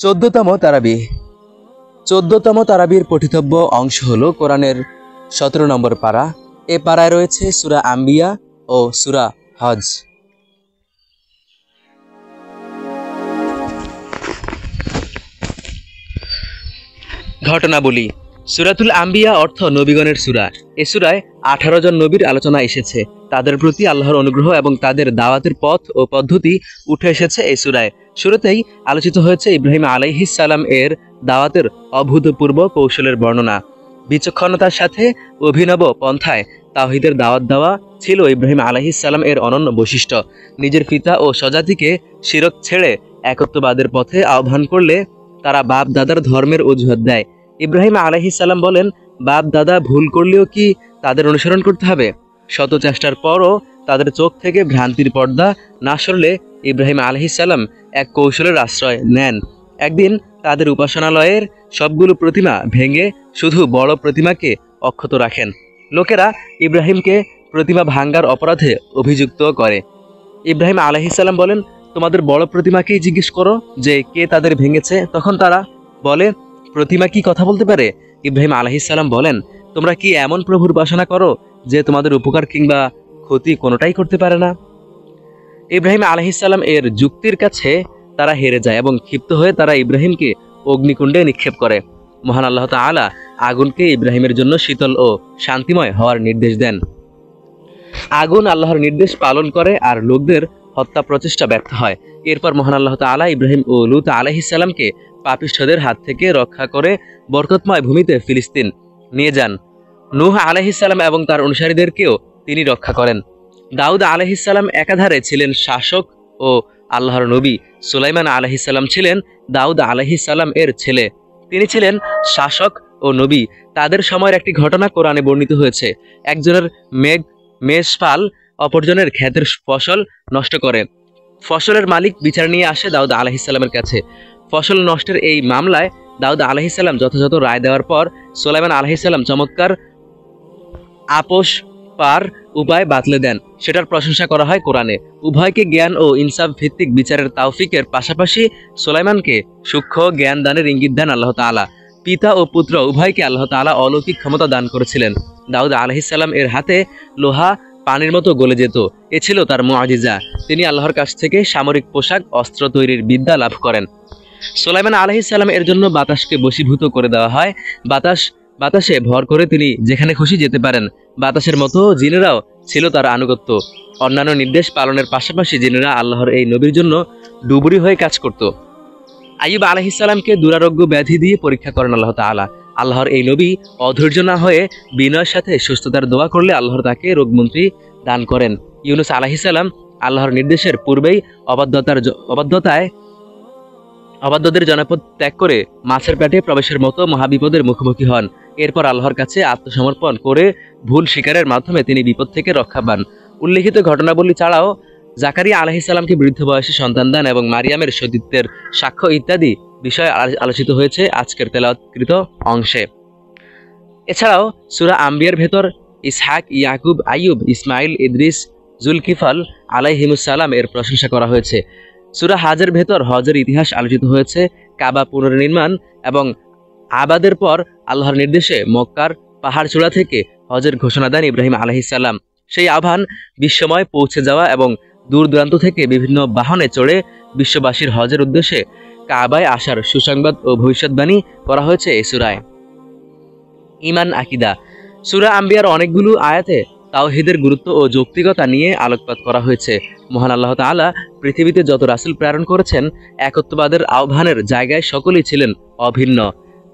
14তম তারাবিহ। 14তম তারাবির পঠিতব্য অংশ হলো কোরআনের 17 নম্বর পারা। এ পারায় রয়েছে সূরা আম্বিয়া ও সূরা হজ। ঘটনাবলী। সূরাতুল আম্বিয়া অর্থ নবীগণের সূরা। এ সূরায় 18 জন নবীর আলোচনা এসেছে। তাদের প্রতি আল্লাহর অনুগ্রহ এবং তাদের দাওয়াতের পথ ও পদ্ধতি উঠে এসেছে এই সূরায়। শুরুতেই আলোচিত হয়েছে ইব্রাহিম আলাইহিস সালাম এর দাওয়াতের অভূতপূর্ব কৌশলের বর্ণনা। বিচক্ষণতার সাথে অভিনব পন্থায় তাওহীদের দাওয়াত দেওয়া ছিল ইব্রাহিম আলাইহিস সালাম এর অনন্য বৈশিষ্ট্য। নিজের পিতা ও স্বজাতিকে শিরক ছেড়ে একত্ববাদের পথে আহ্বান করলে তারা বাপ দাদার ধর্মের অজুহাত দেয়। ইব্রাহিম আলাইহিস সালাম বলেন, বাপ দাদা ভুল করলেও কি তাদের অনুসরণ করতে হবে? শত চেষ্টার পরও তাদের চোখ থেকে ভ্রান্তির পর্দা না সরলে ইব্রাহিম আলাইহিস সালাম এক কৌশলের আশ্রয় নেন। একদিন তাদের উপাসনালয়ের সবগুলো প্রতিমা ভেঙে শুধু বড় প্রতিমাকে অক্ষত রাখেন। লোকেরা ইব্রাহিমকে প্রতিমা ভাঙ্গার অপরাধে অভিযুক্ত করে। ইব্রাহিম আলাইহিস সালাম বলেন, তোমাদের বড় প্রতিমাকেই জিজ্ঞেস করো যে কে তাদের ভেঙেছে। তখন তারা বলে, প্রতিমা কি কথা বলতে পারে? ইব্রাহিম আলাইহিস সালাম বলেন, তোমরা কি এমন প্রভুর উপাসনা করো যে তোমাদের উপকার কিংবা ক্ষতি কোনোটাই করতে পারে না? ইব্রাহিম আলাইহিস সালাম এর যুক্তির কাছে তারা হেরে যায় এবং ক্ষিপ্ত হয়ে তারা ইব্রাহিমকে অগ্নিকুণ্ডে নিক্ষেপ করে। মহান আল্লাহ তাআলা আগুনকে ইব্রাহিমের জন্য শীতল ও শান্তিময় হওয়ার নির্দেশ দেন। আগুন আল্লাহর নির্দেশ পালন করে আর লোকদের হত্যা প্রচেষ্টা ব্যর্থ হয়। এরপর মহান আল্লাহ তাআলা ইব্রাহিম ও লূত আলাইহিস সালামকে পাপিষ্ঠদের হাত থেকে রক্ষা করে বরকতময় ভূমিতে ফিলিস্তিন নিয়ে যান। নূহ আলাইহিস সালাম এবং তার অনুসারীদেরকেও তিনি রক্ষা করেন। দাউদ আলাইহিস সালাম একাধারে ছিলেন শাসক ও আল্লাহর নবী। সুলাইমান আলাইহিস সালাম ছিলেন দাউদ আলাইহিস সালাম এর ছেলে। তিনি ছিলেন শাসক ও নবী। তাদের সময়ের একটি ঘটনা কোরআনে বর্ণিত হয়েছে। একজনের মেষপাল অপরজনের ক্ষেতের ফসল নষ্ট করে। ফসলের মালিক বিচার নিয়ে আসে দাউদ আলাইহিস সালামের কাছে। ফসল নষ্টের এই মামলায় দাউদ আলাইহিস সালাম যথাযথ রায় দেওয়ার পর সুলাইমান আলাইহিস সালাম চমৎকার আপোষ পার উপায় বাতলে দেন। সেটার প্রশংসা করা হয় কোরআনে। উভয়কে জ্ঞান ও ইনসাফ ভিত্তিক বিচারের তাওফিকের পাশাপাশি সুলাইমানকে সূক্ষ্ম জ্ঞান দানের ইঙ্গিত দেন আল্লাহ তাআলা। পিতা ও পুত্র উভয়কে আল্লাহ তাআলা অলৌকিক ক্ষমতা দান করেছিলেন। দাউদ আলাইহিস সালাম এর হাতে লোহা পানির মতো গলে যেত। এ ছিল তার মুআজিজা। তিনি আল্লাহর কাছ থেকে সামরিক পোশাক অস্ত্র তৈরির বিদ্যা লাভ করেন। সুলাইমান আলাইহিস সালাম এর জন্য বাতাসকে বশীভূত করে দেওয়া হয়। বাতাসে ভর করে তিনি যেখানে খুশি যেতে পারেন। বাতাসের মতো জিনেরাও ছিল তার আনুগত্য। অন্যান্য নির্দেশ পালনের পাশাপাশি জিনেরা আল্লাহর এই নবীর জন্য ডুবুরি হয়ে কাজ করত। আইয়ুব আলাইহিস সালামকে দুরারোগ্য ব্যাধি দিয়ে পরীক্ষা করেন আল্লাহ তাআলা। আল্লাহর এই নবী অধৈর্য না হয়ে বিনয়ের সাথে সুস্থতার দোয়া করলে আল্লাহর তাকে রোগমন্ত্রী দান করেন। ইউনুস আলাইহিস সালাম আল্লাহর নির্দেশের পূর্বেই অবাধ্যদের জনপদ ত্যাগ করে মাছের পেটে প্রবেশের মতো মহাবিপদের মুখোমুখি হন। এরপর আল্লাহর কাছে আত্মসমর্পণ করে ভুল স্বীকারের মাধ্যমে তিনি বিপদ থেকে রক্ষা পান। উল্লেখিত ঘটনাবলী ছাড়াও জাকারিয়া আলাইহিস সালামকে বৃদ্ধ বয়সে সন্তান দান এবং মারিয়ামের সতীত্বের সাক্ষ্য ইত্যাদি বিষয় আলোচিত হয়েছে আজকের তেলাওয়াতকৃত অংশে। এছাড়াও সূরা আম্বিয়ার ভেতর ইসহাক, ইয়াকুব, আইয়ুব, ইসমাইল, ইদ্রিস, জুলকিফল আলাইহিমুস সালাম এর প্রশংসা করা হয়েছে। সূরা হজের ভেতর হজের ইতিহাস আলোচিত হয়েছে। কাবা পুনর্নির্মাণ এবং আবাদের পর আল্লাহর নির্দেশে মক্কার পাহাড় চূড়া থেকে হজের ঘোষণা দেন ইব্রাহিম আলাইহিস সালাম। সেই আহ্বান বিশ্বময় পৌঁছে যাওয়া এবং দূর দূরান্ত থেকে বিভিন্ন বাহনে চড়ে বিশ্ববাসীর হজের উদ্দেশ্যে কাবায় আসার সুসংবাদ ও ভবিষ্যৎবাণী করা হয়েছে এই সূরায়। ঈমান আকীদা। সূরা আম্বিয়ার অনেকগুলো আয়াতে তাওহীদের গুরুত্ব ও যৌক্তিকতা নিয়ে আলোকপাত করা হয়েছে। মহান আল্লাহ তাআলা পৃথিবীতে যত রাসূল প্রেরণ করেছেন একত্ববাদের আহ্বানের জায়গায় সকলেই ছিলেন অভিন্ন।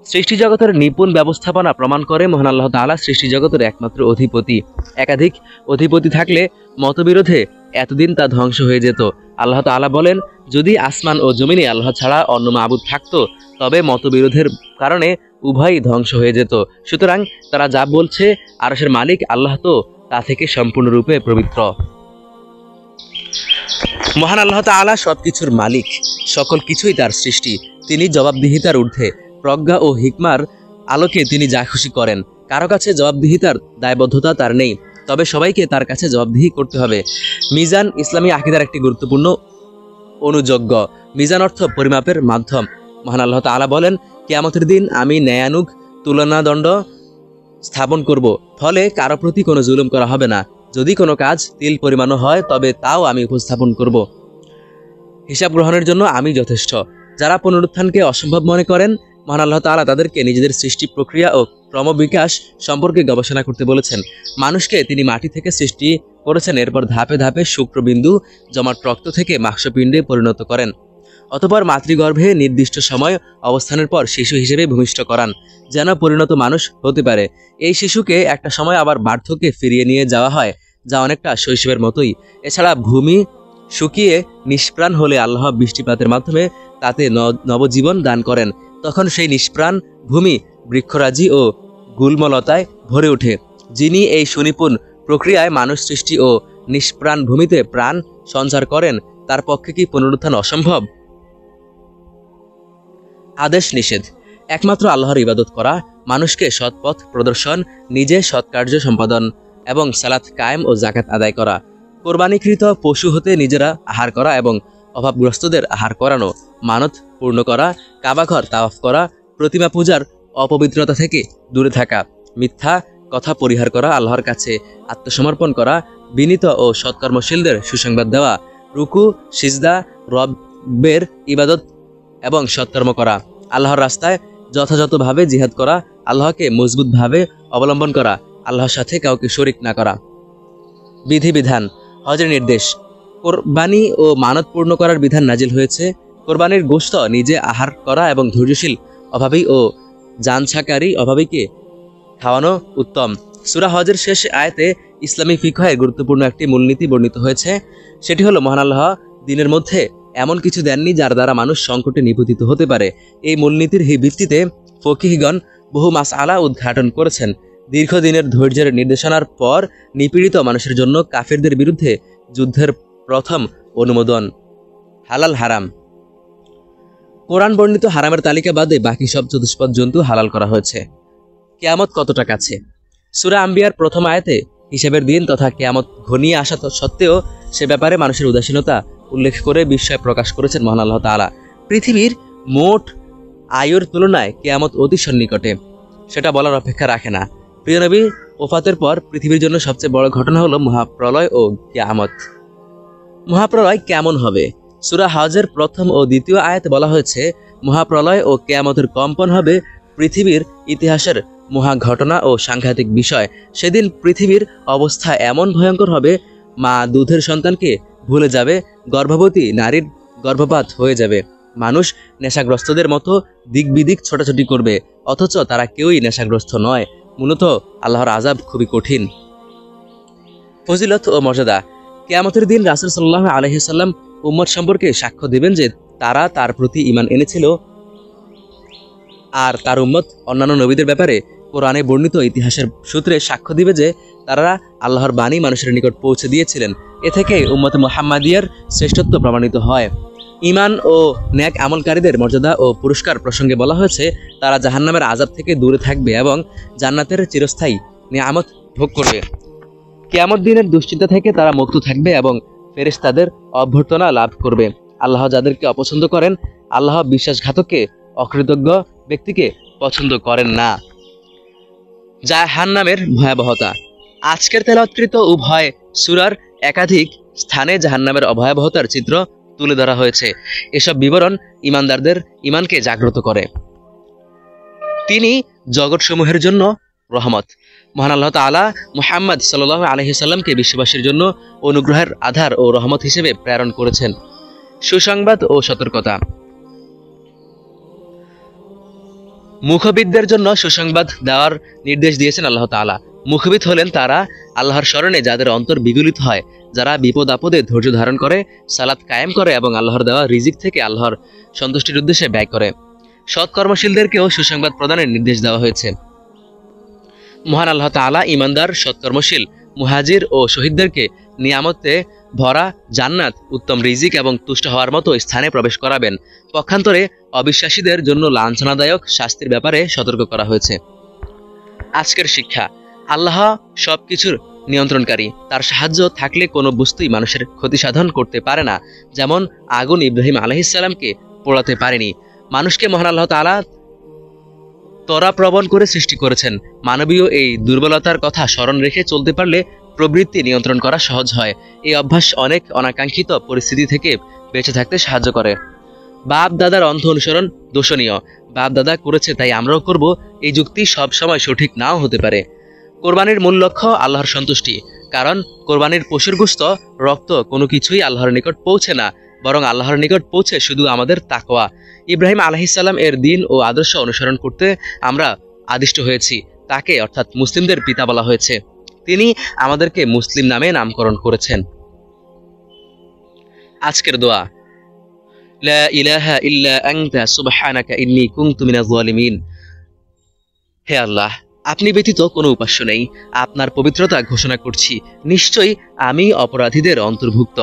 সৃষ্টি জগতের নিপুণ ব্যবস্থাপনা প্রমাণ করে মহান আল্লাহ তাআলা সৃষ্টি জগতের একমাত্র অধিপতি। একাধিক অধিপতি থাকলে মতবিরোধে এতদিন তা ধ্বংস হয়ে যেত। আল্লাহ তাআলা বলেন, যদি আসমান ও জমিনে আল্লাহ ছাড়া অন্য মাবুদ থাকতো তবে মতবিরোধের কারণে উভয়ই ধ্বংস হয়ে যেত। সুতরাং তারা যা বলছে আরশের মালিক আল্লাহ তো তা থেকে সম্পূর্ণরূপে পবিত্র। মহান আল্লাহ তাআলা সবকিছুর মালিক, সকল কিছুই তার সৃষ্টি। তিনি জবাবদিহিতার ঊর্ধ্বে। প্রজ্ঞা ও হিকমার আলোকে তিনি যা খুশি করেন। কারো কাছে জবাবদিহিতার দায়বদ্ধতা তার নেই, তবে সবাইকে তার কাছে জবাবদিহি করতে হবে। মিজান ইসলামী আকীদার একটি গুরুত্বপূর্ণ অনুযোগ্য। মিজান অর্থ পরিমাপের মাধ্যম। মহান আল্লাহ তাআলা বলেন, কিয়ামতের দিন আমি ন্যায়ানুগ তুলনাদণ্ড স্থাপন করব, ফলে কারো প্রতি কোনো জুলুম করা হবে না। যদি কোনো কাজ তিল পরিমাণও হয় তবে তাও আমি উপস্থাপন করব। হিসাব গ্রহণের জন্য আমি যথেষ্ট। যারা পুনরুত্থানকে অসম্ভব মনে করেন, মহান আল্লাহ তাআলা তাদেরকে নিজেদের সৃষ্টি প্রক্রিয়া ও ক্রমবিকাশ সম্পর্কে গবেষণা করতে বলেছেন। মানুষকে তিনি মাটি থেকে সৃষ্টি করেছেন, এরপর ধাপে ধাপে শুক্রবিন্দু জমাট রক্ত থেকে মাংসপিণ্ডে পরিণত করেন, অতঃপর মাতৃগর্ভে নির্দিষ্ট সময় অবস্থানের পর শিশু হিসেবে ভূমিষ্ঠ করান, যেন পরিণত মানুষ হতে পারে। এই শিশুকে একটা সময় আবার বার্ধক্যে ফিরিয়ে নিয়ে যাওয়া হয়, যা অনেকটা শৈশবের মতোই। এছাড়া ভূমি শুকিয়ে নিষ্প্রাণ হলে আল্লাহ বৃষ্টিপাতের মাধ্যমে তাতে নবজীবন দান করেন। তখন সেই নিষ্প্রাণ ভূমি বৃক্ষরাজি ও গুল্মলতায় ভরে ওঠে। যিনি এই সুনিপুণ প্রক্রিয়ায় মানুষ সৃষ্টি ও নিষ্প্রাণ ভূমিতে প্রাণ সঞ্চার করেন, তার পক্ষে কি পুনরুত্থান অসম্ভব? আদেশ নিষেধ। একমাত্র আল্লাহর ইবাদত করা, মানুষকে সৎপথ প্রদর্শন, নিজে সৎকার্য সম্পাদন এবং সালাত কায়েম ও জাকাত আদায় করা, কোরবানিকৃত পশু হতে নিজেরা আহার করা এবং অভাবগ্রস্তদের আহার করানো, মানত পূর্ণ করা, কাবাঘর তাওয়াফ করা, প্রতিমা পূজার অপবিত্রতা থেকে দূরে থাকা, মিথ্যা কথা পরিহার করা, আল্লাহর কাছে আত্মসমর্পণ করা, বিনীত ও সৎকর্মশীলদের সুসংবাদ দেওয়া, রুকু সিজদা, রবের ইবাদত এবং সৎকর্ম করা, আল্লাহর রাস্তায় যথাযথভাবে জিহাদ করা, আল্লাহকে মজবুতভাবে অবলম্বন করা, আল্লাহর সাথে কাউকে শরিক না করা। বিধিবিধান। হজের নির্দেশ। কোরবানি ও মানত পূর্ণ করার বিধান নাজিল হয়েছে। কোরবানির গোশত নিজে আহার করা এবং ধৈর্যশীল অভাবী ও জানছাকারী অভাবীকে খাওয়ানো উত্তম। সূরা হজের শেষ আয়াতে ইসলামী ফিকহের গুরুত্বপূর্ণ একটি মূলনীতি বর্ণিত হয়েছে। সেটি হলো, মহান আল্লাহ দিনের মধ্যে এমন কিছু দেননি যার দ্বারা মানুষ সংকটে নিপতিত হতে পারে। এই মূলনীতির ভিত্তিতে ফকিহগণ বহু মাসআলা উদ্ঘাটন করেছেন। দীর্ঘদিনের ধৈর্যের নির্দেশনার পর নিপীড়িত মানুষের জন্য কাফেরদের বিরুদ্ধে যুদ্ধের প্রথম অনুমোদন। হালাল হারাম। কোরআন বর্ণিত হারামের তালিকা বাদে বাকি সব চতুষ্পদ জন্তু হালাল করা হয়েছে। কিয়ামত কতটা কাছে। সূরা আম্বিয়ার প্রথম আয়াতে হিসাবের দিন তথা কিয়ামত ঘনিয়ে আসা সত্ত্বেও সে ব্যাপারে মানুষের উদাসীনতা উল্লেখ করে বিস্ময় প্রকাশ করেছেন মহান আল্লাহ তাআলা। পৃথিবীর মোট আয়ুর তুলনায় কিয়ামত অতি সন্নিকটে, সেটা বলার অপেক্ষা রাখে না। প্রিয় নবী ওফাতের পর পৃথিবীর জন্য সবচেয়ে বড় ঘটনা হলো মহাপ্রলয় ও কিয়ামত। মহাপ্রলয় কেমন হবে? সূরা হজের প্রথম ও দ্বিতীয় আয়াতে বলা হয়েছে, মহাপ্রলয় ও কিয়ামতের কম্পন হবে পৃথিবীর ইতিহাসের মহা ঘটনা ও সাংঘাতিক বিষয়। সেদিন পৃথিবীর অবস্থা এমন ভয়ঙ্কর হবে, মা দুধের সন্তানকে ভুলে যাবে, গর্ভবতী নারীর গর্ভপাত হয়ে যাবে, মানুষ নেশাগ্রস্তদের মতো দিক বিদিক ছোটাছুটি করবে, অথচ তারা কেউই নেশাগ্রস্ত নয়। মূলত আল্লাহর আযাব খুবই কঠিন। ফজিলত ও মর্যাদা। কিয়ামতের দিন রাসূল সাল্লাল্লাহু আলাইহি সাল্লাম উম্মত সম্পর্কে সাক্ষ্য দেবেন যে তারা তার প্রতি ঈমান এনেছিল, আর তার উম্মত অন্যান্য নবীদের ব্যাপারে কোরআনে বর্ণিত ইতিহাসের সূত্রে সাক্ষ্য দিবে যে তারা আল্লাহর বাণী মানুষের নিকট পৌঁছে দিয়েছিলেন। এ থেকে উম্মতে মুহাম্মাদিয়ার শ্রেষ্ঠত্ব প্রমাণিত হয়। ঈমান ও নেক আমলকারীদের মর্যাদা ও পুরস্কার প্রসঙ্গে বলা হয়েছে, তারা জাহান্নামের আযাব থেকে দূরে থাকবে এবং জান্নাতের চিরস্থায়ী নিয়ামত ভোগ করবে। কিয়ামত দিনের দুশ্চিন্তা থেকে তারা মুক্ত থাকবে এবং ফেরেশতাদের অভ্যর্থনা লাভ করবে। আল্লাহ যাদেরকে অপছন্দ করেন, আল্লাহ বিশ্বাসঘাতককে, অকৃতজ্ঞ ব্যক্তিকে পছন্দ করেন না। জাহান্নামের ভয়াবহতা। আজকের তেলাওয়াতকৃত উভয় সূরার একাধিক স্থানে জাহান্নামের ভয়াবহতার চিত্র তুলে ধরা হয়েছে। এসব বিবরণ ঈমানদারদের ঈমানকে জাগ্রত করে। তিনি জগৎসমূহের জন্য রহমত। মহান আল্লাহ তাআলা মুহাম্মদ সাল্লাল্লাহু আলাইহি সাল্লামকে বিশ্ববাসীর জন্য অনুগ্রহের আধার ও রহমত হিসেবে প্রেরণ করেছেন। সুসংবাদ ও সতর্কতা। মুখবিদদের জন্য সুসংবাদ দেওয়ার নির্দেশ দিয়েছেন আল্লাহ তাআলা। মুখবিদ হলেন তারা, আল্লাহর স্মরণে যাদের অন্তর বিগলিত হয়, যারা বিপদ আপদে ধৈর্য ধারণ করে, সালাত কায়েম করে এবং আল্লাহর দেওয়া রিজিক থেকে আল্লাহর সন্তুষ্টির উদ্দেশ্যে ব্যয় করে। সৎকর্মশীলদেরকেও সুসংবাদ প্রদানের নির্দেশ দেওয়া হয়েছে। মহান আল্লাহ তাআলা ঈমানদার, সৎকর্মশীল, মুহাজির ও শহীদদেরকে নিয়ামতে ভরা জান্নাত, উত্তম রিজিক এবং তুষ্ট হওয়ার মতো স্থানে প্রবেশ করাবেন। পক্ষান্তরে অবিশ্বাসীদের জন্য লাঞ্ছনাদায়ক শাস্তির ব্যাপারে সতর্ক করা হয়েছে। আজকের শিক্ষা। আল্লাহ সবকিছুর নিয়ন্ত্রণকারী। তার সাহায্য থাকলে কোনো বস্তুই মানুষের ক্ষতি সাধন করতে পারে না। যেমন আগুন ইব্রাহিম আলাইহিস সালামকে পোড়াতে পারেনি। মানুষকে মহান আল্লাহ তাআলা ত্বরাপ্রবণ করে সৃষ্টি করেছেন। মানবীয় এই দুর্বলতার কথা স্মরণ রেখে চলতে পারলে প্রবৃত্তি নিয়ন্ত্রণ করা সহজ হয়। এই অভ্যাস অনেক অনাকাঙ্ক্ষিত পরিস্থিতি থেকে বেঁচে থাকতে সাহায্য করে। বাপ দাদার অন্ধ অনুসরণ দোষণীয়। বাপ দাদা করেছে তাই আমরাও করব, এই যুক্তি সব সময় সঠিক নাও হতে পারে। কোরবানির মূল লক্ষ্য আল্লাহর সন্তুষ্টি। কারণ কোরবানির পশুর গোশত, রক্ত কোনো কিছুই আল্লাহর নিকট পৌঁছে না, বরং আল্লাহর নিকট পৌঁছে শুধু আমাদের তাকওয়া। ইব্রাহিম আলাইহিসসালাম এর দিন ও আদর্শ অনুসরণ করতে আমরা আদিষ্ট হয়েছি। তাকে অর্থাৎ মুসলিমদের পিতা বলা হয়েছে। তিনি আমাদেরকে মুসলিম নামে নামকরণ করেছেন। আজকের দোয়া, লা ইলাহা ইল্লা আনতা সুবহানাকা ইন্নী কুনতু মিনাজ জালিমিন। হে আল্লাহ, আপনি ব্যতীত কোনো উপাস্য নেই। আপনার পবিত্রতা ঘোষণা করছি, নিশ্চয়ই আমি অপরাধীদের অন্তর্ভুক্ত।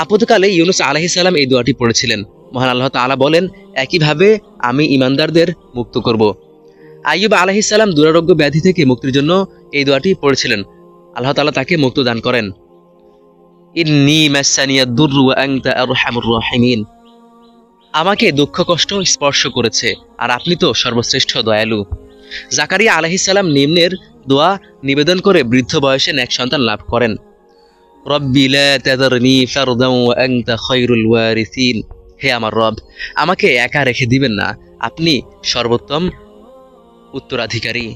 আপদকালে ইউনুস আলাইহিস সালাম এই দোয়াটি পড়েছিলেন। মহান আল্লাহ তাআলা বলেন, একইভাবে আমি ঈমানদারদের মুক্ত করব। আইয়ুব আলাইহিস সালাম দুরারোগ্য ব্যাধি থেকে মুক্তির জন্য এই দোয়াটি পড়েছিলেন। আল্লাহ তাআলা তাকে মুক্ত দান করেন। ইন্নী মাসানিয়াদ দুররু ওয়া আনতা আরহামুর রাহিমিন। আমাকে দুঃখ কষ্ট স্পর্শ করেছে, আর আপনি তো সর্বশ্রেষ্ঠ দয়ালু। জাকারিয়া আলাইহিস সালাম নিম্নের দোয়া নিবেদন করে বৃদ্ধ বয়সে নেক সন্তান লাভ করেন। রব্বি লা তাযারনি ফারদান ওয়া আনতা খায়রুল ওয়ারিসিন। হে আমার রব, আমাকে একা রেখে দিবেন না, আপনি সর্বোত্তম উত্তরাধিকারী।